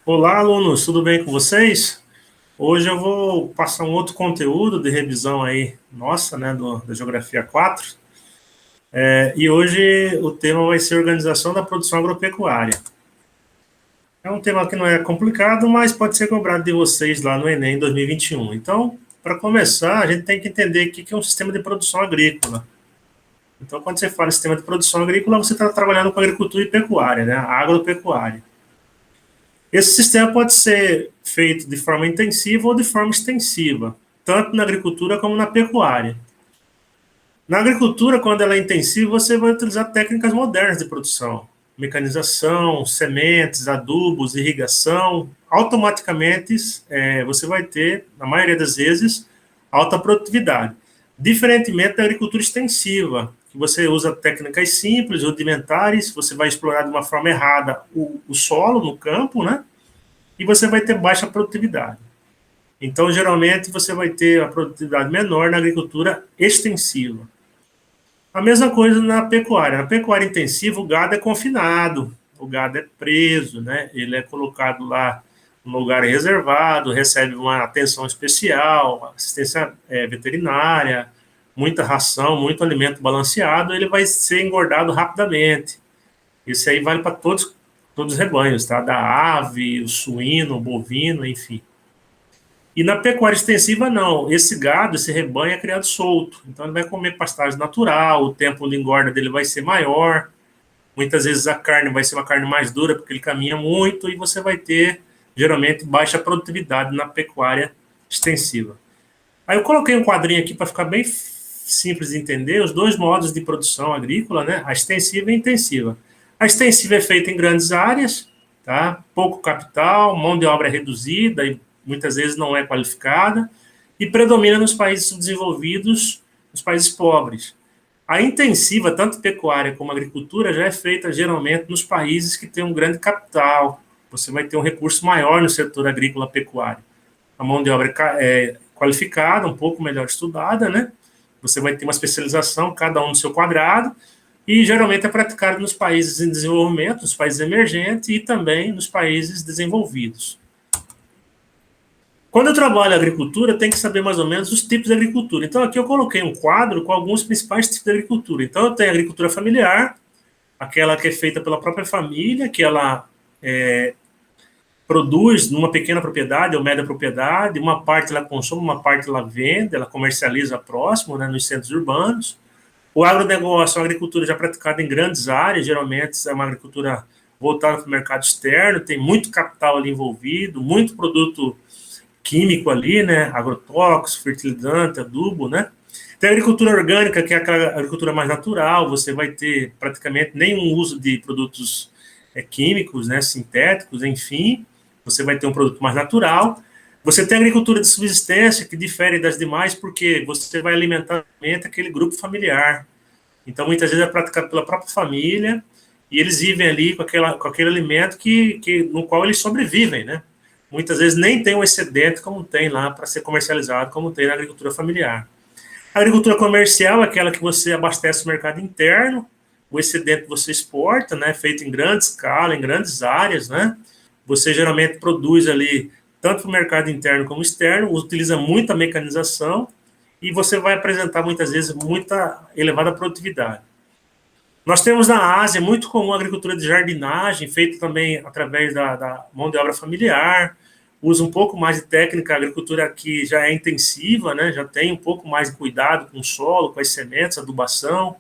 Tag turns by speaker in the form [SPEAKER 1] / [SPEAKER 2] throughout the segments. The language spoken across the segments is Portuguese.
[SPEAKER 1] Olá, alunos, tudo bem com vocês? Hoje eu vou passar um outro conteúdo de revisão aí, nossa, né, da Geografia 4. E hoje o tema vai ser Organização da Produção Agropecuária. É um tema que não é complicado, mas pode ser cobrado de vocês lá no Enem 2021. Então, para começar, a gente tem que entender o que é um sistema de produção agrícola. Então, quando você fala em sistema de produção agrícola, você está trabalhando com agricultura e pecuária, né, agropecuária. Esse sistema pode ser feito de forma intensiva ou de forma extensiva, tanto na agricultura como na pecuária. Na agricultura, quando ela é intensiva, você vai utilizar técnicas modernas de produção, mecanização, sementes, adubos, irrigação. Automaticamente, você vai ter, na maioria das vezes, alta produtividade. Diferentemente da agricultura extensiva, que você usa técnicas simples, rudimentares, você vai explorar de uma forma errada o solo no campo, né? E você vai ter baixa produtividade. Então, geralmente, você vai ter a produtividade menor na agricultura extensiva. A mesma coisa na pecuária. Na pecuária intensiva, o gado é confinado, o gado é preso, né? Ele é colocado lá num lugar reservado, recebe uma atenção especial, assistência veterinária, muita ração, muito alimento balanceado, ele vai ser engordado rapidamente. Isso aí vale para todos os rebanhos, tá? Da ave, o suíno, o bovino, enfim. E na pecuária extensiva, não. Esse gado, esse rebanho é criado solto. Então, ele vai comer pastagem natural, o tempo de engorda dele vai ser maior. Muitas vezes a carne vai ser uma carne mais dura, porque ele caminha muito, e você vai ter, geralmente, baixa produtividade na pecuária extensiva. Aí eu coloquei um quadrinho aqui para ficar bem simples de entender os dois modos de produção agrícola, né? A extensiva e a intensiva. A extensiva é feita em grandes áreas, tá? Pouco capital, mão de obra reduzida e muitas vezes não é qualificada, e predomina nos países subdesenvolvidos, nos países pobres. A intensiva, tanto pecuária como agricultura, já é feita geralmente nos países que têm um grande capital. Você vai ter um recurso maior no setor agrícola pecuário. A mão de obra é qualificada, um pouco melhor estudada, né? Você vai ter uma especialização, cada um no seu quadrado, e geralmente é praticado nos países em desenvolvimento, nos países emergentes e também nos países desenvolvidos. Quando eu trabalho agricultura, tem que saber mais ou menos os tipos de agricultura. Então, aqui eu coloquei um quadro com alguns principais tipos de agricultura. Então, eu tenho a agricultura familiar, aquela que é feita pela própria família, que ela produz numa pequena propriedade ou média propriedade, uma parte ela consome, uma parte ela vende, ela comercializa próximo, né, nos centros urbanos. O agronegócio é uma agricultura já praticada em grandes áreas, geralmente é uma agricultura voltada para o mercado externo, tem muito capital ali envolvido, muito produto químico ali, né? Agrotóxico, fertilizante, adubo, né? Tem a agricultura orgânica, que é aquela agricultura mais natural, você vai ter praticamente nenhum uso de produtos químicos, né? Sintéticos, enfim, você vai ter um produto mais natural. Você tem a agricultura de subsistência, que difere das demais, porque você vai alimentar aquele grupo familiar. Então, muitas vezes é praticado pela própria família, e eles vivem ali com aquele alimento no qual eles sobrevivem, né? Muitas vezes nem tem um excedente como tem lá para ser comercializado, como tem na agricultura familiar. A agricultura comercial é aquela que você abastece o mercado interno, o excedente você exporta, né, feito em grande escala, em grandes áreas, né? Você geralmente produz ali tanto para o mercado interno como externo, utiliza muita mecanização e você vai apresentar muitas vezes muita elevada produtividade. Nós temos na Ásia muito comum a agricultura de jardinagem, feita também através da mão de obra familiar, usa um pouco mais de técnica, a agricultura que já é intensiva, né, já tem um pouco mais de cuidado com o solo, com as sementes, adubação.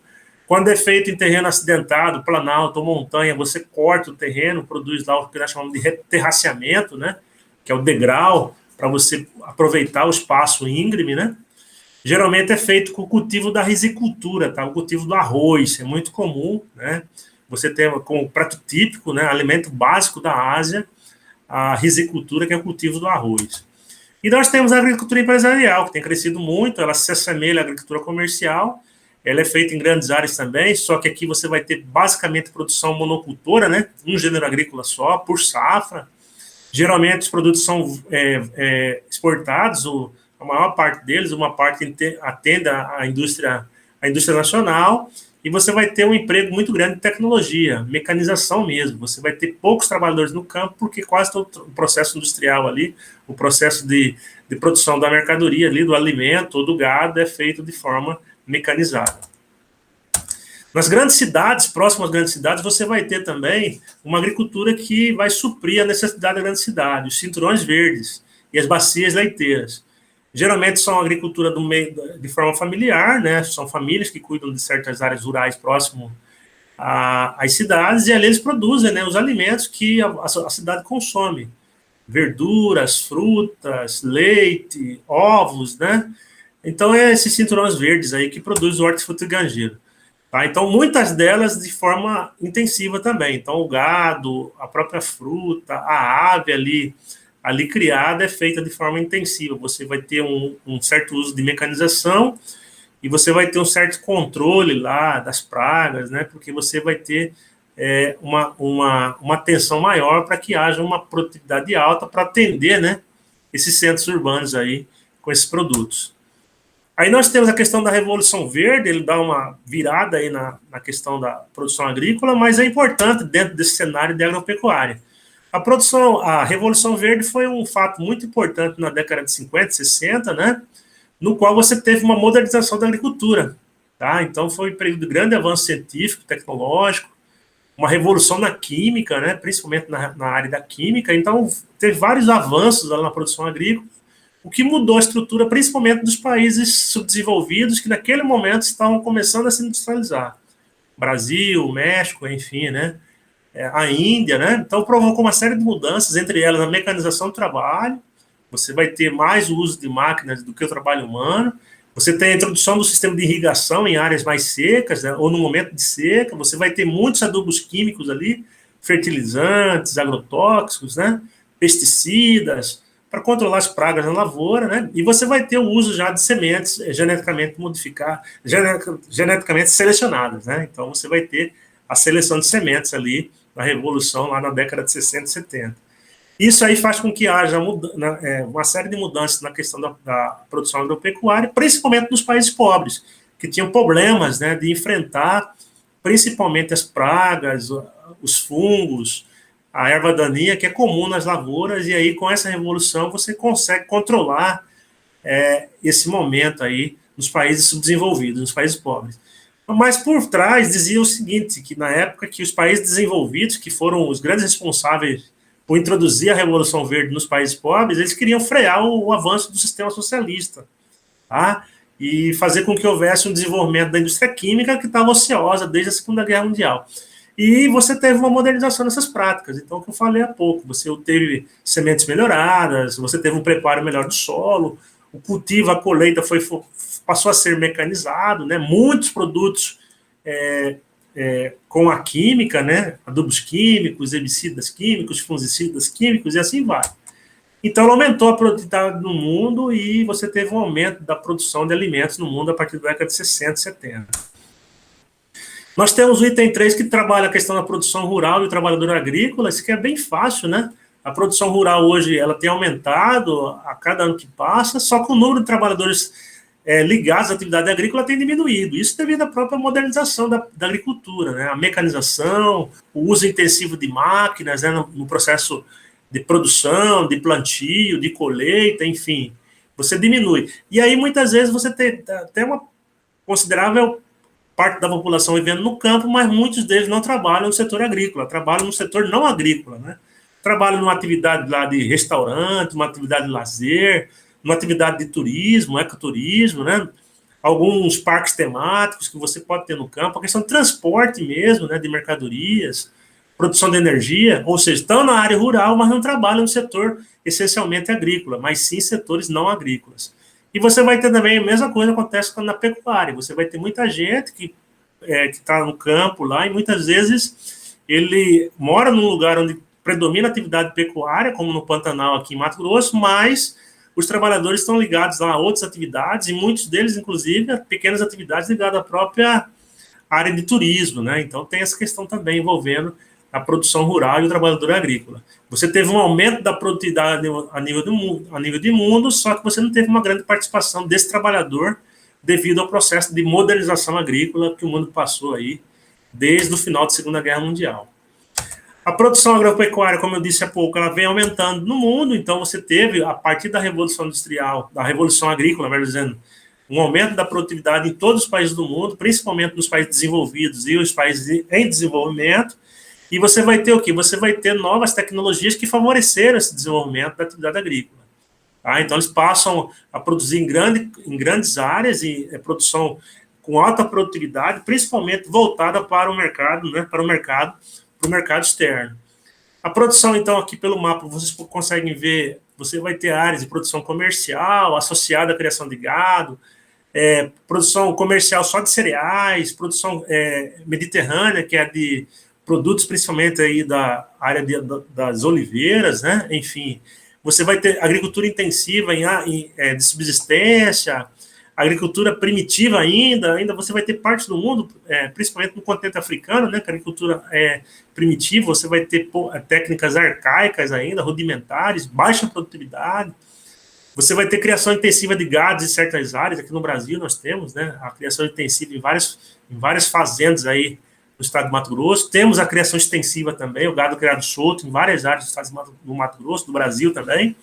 [SPEAKER 1] Quando é feito em terreno acidentado, planalto ou montanha, você corta o terreno, produz lá o que nós chamamos de terraceamento, né, que é o degrau, para você aproveitar o espaço íngreme, né? Geralmente é feito com o cultivo da risicultura, tá? O cultivo do arroz, é muito comum, né? Você tem como prato típico, né, alimento básico da Ásia, a risicultura, que é o cultivo do arroz. E nós temos a agricultura empresarial, que tem crescido muito, ela se assemelha à agricultura comercial, ela é feita em grandes áreas também, só que aqui você vai ter basicamente produção monocultora, né? Um gênero agrícola só, por safra. Geralmente os produtos são exportados, a maior parte deles, uma parte atende à indústria nacional, e você vai ter um emprego muito grande de tecnologia, mecanização mesmo. Você vai ter poucos trabalhadores no campo, porque quase todo o processo industrial ali, o processo de produção da mercadoria ali, do alimento ou do gado, é feito de forma mecanizada. Nas grandes cidades, próximas às grandes cidades, você vai ter também uma agricultura que vai suprir a necessidade da grande cidade, os cinturões verdes e as bacias leiteiras. Geralmente são agricultura do meio, de forma familiar, né? São famílias que cuidam de certas áreas rurais próximo às cidades, e ali eles produzem, né, os alimentos que a cidade consome. Verduras, frutas, leite, ovos, né? Então, é esses cinturões verdes aí que produz o hortifruti ganjeiro. Tá? Então, muitas delas de forma intensiva também. Então, o gado, a própria fruta, a ave ali criada é feita de forma intensiva. Você vai ter um certo uso de mecanização e você vai ter um certo controle lá das pragas, né? Porque você vai ter uma atenção maior para que haja uma produtividade alta para atender, né, esses centros urbanos aí com esses produtos. Aí nós temos a questão da Revolução Verde, ele dá uma virada aí na questão da produção agrícola, mas é importante dentro desse cenário de agropecuária. A Revolução Verde foi um fato muito importante na década de 50, 60, né, no qual você teve uma modernização da agricultura. Tá? Então foi um período de grande avanço científico, tecnológico, uma revolução na química, né, principalmente na área da química. Então teve vários avanços lá na produção agrícola, o que mudou a estrutura, principalmente dos países subdesenvolvidos, que naquele momento estavam começando a se industrializar. Brasil, México, enfim, né? A Índia, né? Então provocou uma série de mudanças, entre elas a mecanização do trabalho, você vai ter mais o uso de máquinas do que o trabalho humano, você tem a introdução do sistema de irrigação em áreas mais secas, né? Ou no momento de seca, você vai ter muitos adubos químicos ali, fertilizantes, agrotóxicos, né? Pesticidas, para controlar as pragas na lavoura, né? E você vai ter o uso já de sementes geneticamente modificadas, geneticamente selecionadas, né? Então você vai ter a seleção de sementes ali na Revolução, lá na década de 60 e 70. Isso aí faz com que haja uma série de mudanças na questão da produção agropecuária, principalmente nos países pobres, que tinham problemas, né, de enfrentar principalmente as pragas, os fungos, a erva daninha, que é comum nas lavouras, e aí com essa revolução você consegue controlar esse momento aí nos países subdesenvolvidos, nos países pobres. Mas por trás dizia o seguinte, que na época que os países desenvolvidos, que foram os grandes responsáveis por introduzir a Revolução Verde nos países pobres, eles queriam frear o avanço do sistema socialista, tá? E fazer com que houvesse um desenvolvimento da indústria química que estava ociosa desde a Segunda Guerra Mundial. E você teve uma modernização nessas práticas. Então, o que eu falei há pouco, você teve sementes melhoradas, você teve um preparo melhor do solo, o cultivo, a colheita passou a ser mecanizado, né? Muitos produtos com a química, né? Adubos químicos, herbicidas químicos, fungicidas químicos, e assim vai. Então, ela aumentou a produtividade no mundo e você teve um aumento da produção de alimentos no mundo a partir da década de 60 e 70. Nós temos o item 3 que trabalha a questão da produção rural e o trabalhador agrícola, isso que é bem fácil, né? A produção rural hoje ela tem aumentado a cada ano que passa, só que o número de trabalhadores ligados à atividade agrícola tem diminuído. Isso devido à própria modernização da agricultura, né? A mecanização, o uso intensivo de máquinas, né? No processo de produção, de plantio, de colheita, enfim, você diminui. E aí, muitas vezes, você tem até uma considerável parte da população vivendo no campo, mas muitos deles não trabalham no setor agrícola, trabalham no setor não agrícola, né? Trabalham numa atividade lá de restaurante, uma atividade de lazer, numa atividade de turismo, ecoturismo, né? Alguns parques temáticos que você pode ter no campo, a questão de transporte mesmo, né? De mercadorias, produção de energia, ou seja, estão na área rural, mas não trabalham no setor essencialmente agrícola, mas sim setores não agrícolas. E você vai ter também a mesma coisa que acontece na pecuária. Você vai ter muita gente que está no campo lá e muitas vezes ele mora num lugar onde predomina a atividade pecuária, como no Pantanal aqui em Mato Grosso, mas os trabalhadores estão ligados a outras atividades e muitos deles, inclusive, a pequenas atividades ligadas à própria área de turismo, né? Então tem essa questão também envolvendo a produção rural e o trabalhador agrícola. Você teve um aumento da produtividade a nível de mundo, só que você não teve uma grande participação desse trabalhador devido ao processo de modernização agrícola que o mundo passou aí desde o final da Segunda Guerra Mundial. A produção agropecuária, como eu disse há pouco, ela vem aumentando no mundo, então você teve, a partir da Revolução Industrial, da Revolução Agrícola, melhor dizendo, um aumento da produtividade em todos os países do mundo, principalmente nos países desenvolvidos e os países em desenvolvimento, e você vai ter o quê? Você vai ter novas tecnologias que favoreceram esse desenvolvimento da atividade agrícola. Tá? Então, eles passam a produzir em grandes áreas, e produção com alta produtividade, principalmente voltada para o mercado, né, para o mercado externo. A produção, então, aqui pelo mapa, vocês conseguem ver, você vai ter áreas de produção comercial, associada à criação de gado, produção comercial só de cereais, produção mediterrânea, que é de produtos principalmente aí da área das oliveiras, né? Enfim, você vai ter agricultura intensiva de subsistência, agricultura primitiva ainda você vai ter parte do mundo, principalmente no continente africano, né, que a agricultura é primitiva, você vai ter técnicas arcaicas ainda, rudimentares, baixa produtividade, você vai ter criação intensiva de gados em certas áreas, aqui no Brasil nós temos, né, a criação intensiva em várias fazendas aí no estado de Mato Grosso, temos a criação extensiva também, o gado criado solto em várias áreas do estado do Mato Grosso, do Brasil também.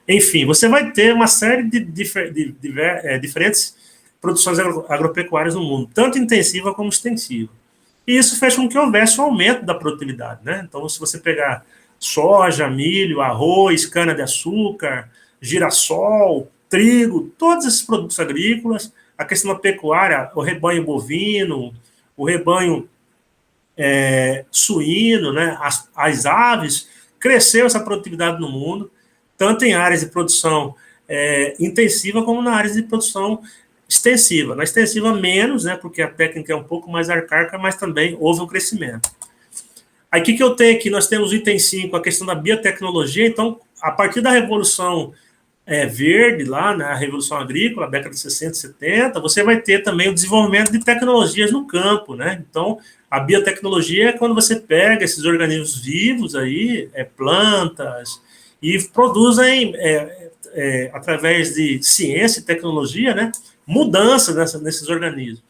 [SPEAKER 1] Enfim, você vai ter uma série de diferentes produções agropecuárias no mundo, tanto intensiva como extensiva. E isso fez com que houvesse um aumento da produtividade, né? Então, se você pegar soja, milho, arroz, cana-de-açúcar, girassol, trigo, todos esses produtos agrícolas, a questão da pecuária, o rebanho bovino, o rebanho suíno, né? As aves, cresceu essa produtividade no mundo, tanto em áreas de produção intensiva como na área de produção extensiva. Na extensiva menos, né, porque a técnica é um pouco mais arcaica, mas também houve um crescimento. Aí o que eu tenho aqui? Nós temos o item 5, a questão da biotecnologia. Então, a partir da Revolução Verde, lá na Revolução Agrícola, década de 60, 70, você vai ter também o desenvolvimento de tecnologias no campo, né? Então, a biotecnologia é quando você pega esses organismos vivos aí, plantas, e produzem, através de ciência e tecnologia, né, mudanças nesses organismos,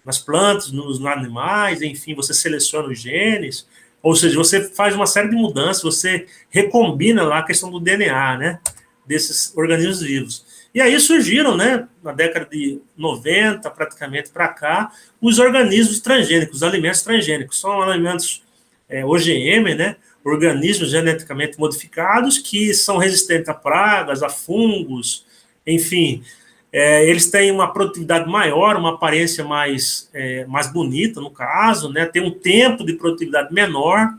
[SPEAKER 1] nas plantas, nos animais, enfim, você seleciona os genes, ou seja, você faz uma série de mudanças, você recombina lá a questão do DNA, né, desses organismos vivos. E aí surgiram, né, na década de 90, praticamente para cá, os organismos transgênicos, os alimentos transgênicos, são alimentos OGM, né, organismos geneticamente modificados que são resistentes a pragas, a fungos, enfim, eles têm uma produtividade maior, uma aparência mais bonita, no caso, né, tem um tempo de produtividade menor,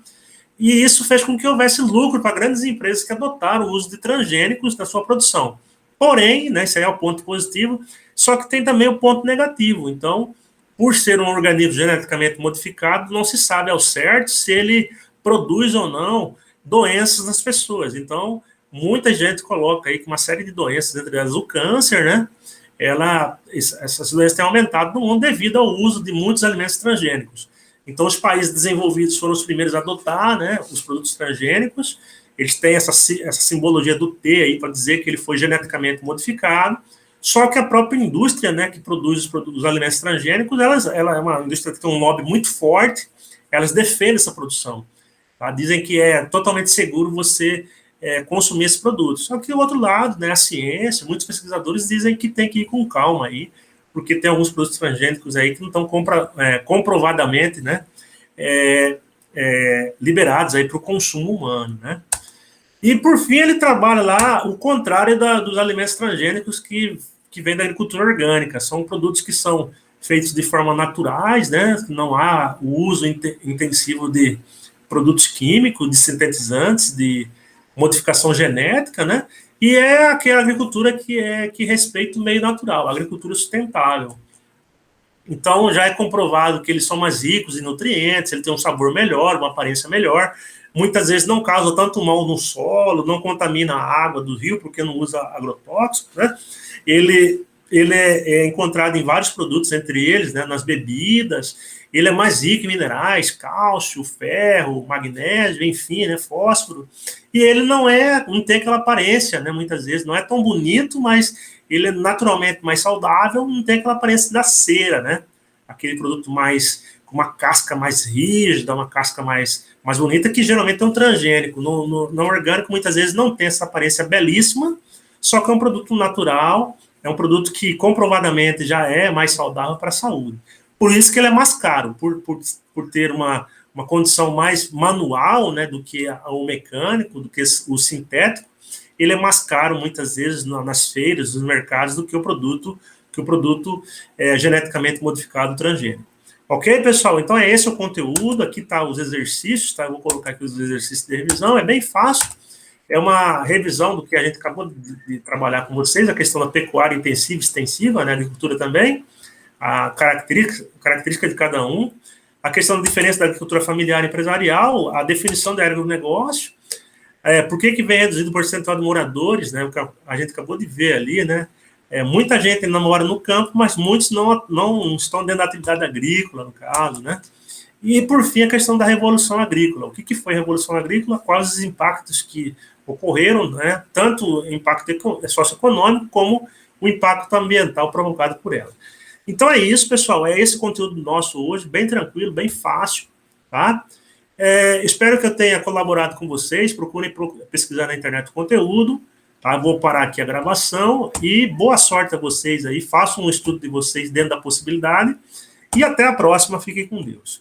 [SPEAKER 1] e isso fez com que houvesse lucro para grandes empresas que adotaram o uso de transgênicos na sua produção. Porém, né, esse aí é o ponto positivo, só que tem também o ponto negativo. Então, por ser um organismo geneticamente modificado, não se sabe ao certo se ele produz ou não doenças nas pessoas. Então, muita gente coloca aí que uma série de doenças, entre elas o câncer, né? Essas doenças têm aumentado no mundo devido ao uso de muitos alimentos transgênicos. Então, os países desenvolvidos foram os primeiros a adotar, né, os produtos transgênicos. Eles têm essa simbologia do T aí para dizer que ele foi geneticamente modificado. Só que a própria indústria, né, que produz os alimentos transgênicos, ela é uma indústria que tem um lobby muito forte, elas defendem essa produção. Tá? Dizem que é totalmente seguro você consumir esses produtos. Só que, do outro lado, né, a ciência, muitos pesquisadores dizem que tem que ir com calma aí, porque tem alguns produtos transgênicos aí que não estão comprovadamente, né, liberados aí para o consumo humano, né. E, por fim, ele trabalha lá o contrário dos alimentos transgênicos que vêm da agricultura orgânica. São produtos que são feitos de forma naturais, né, não há o uso intensivo de produtos químicos, de sintetizantes, de modificação genética, né? E é aquela agricultura que respeita o meio natural, a agricultura sustentável. Então, já é comprovado que eles são mais ricos em nutrientes, ele tem um sabor melhor, uma aparência melhor, muitas vezes não causa tanto mal no solo, não contamina a água do rio, porque não usa agrotóxicos, né? Ele ele é encontrado em vários produtos, entre eles, né, nas bebidas. Ele é mais rico em minerais, cálcio, ferro, magnésio, enfim, né, fósforo. E ele não tem aquela aparência, né, muitas vezes, não é tão bonito, mas ele é naturalmente mais saudável, não tem aquela aparência da cera, né? Aquele produto mais, com uma casca mais rígida, uma casca mais bonita, que geralmente é um transgênico. No orgânico, muitas vezes, não tem essa aparência belíssima, só que é um produto natural, é um produto que comprovadamente já é mais saudável para a saúde. Por isso que ele é mais caro, por ter uma condição mais manual, né, do que o mecânico, do que o sintético. Ele é mais caro muitas vezes nas feiras, nos mercados, do que o produto geneticamente modificado transgênico. Ok, pessoal? Então é esse o conteúdo. Aqui tá os exercícios, tá? Eu vou colocar aqui os exercícios de revisão. É bem fácil. É uma revisão do que a gente acabou de trabalhar com vocês, a questão da pecuária intensiva e extensiva, né? Agricultura também, a característica de cada um, a questão da diferença da agricultura familiar e empresarial, a definição do agronegócio, por que vem reduzido o percentual de moradores, né? O que a gente acabou de ver ali, né? Muita gente ainda mora no campo, mas muitos não estão dentro da atividade agrícola, no caso, né? E, por fim, a questão da revolução agrícola. O que foi a revolução agrícola? Quais os impactos que ocorreram, né? Tanto o impacto socioeconômico como o impacto ambiental provocado por ela. Então é isso, pessoal. É esse conteúdo nosso hoje, bem tranquilo, bem fácil, tá? Espero que eu tenha colaborado com vocês. Procurem pesquisar na internet o conteúdo. Tá? Vou parar aqui a gravação e boa sorte a vocês aí. Façam um estudo de vocês dentro da possibilidade. E até a próxima. Fiquem com Deus.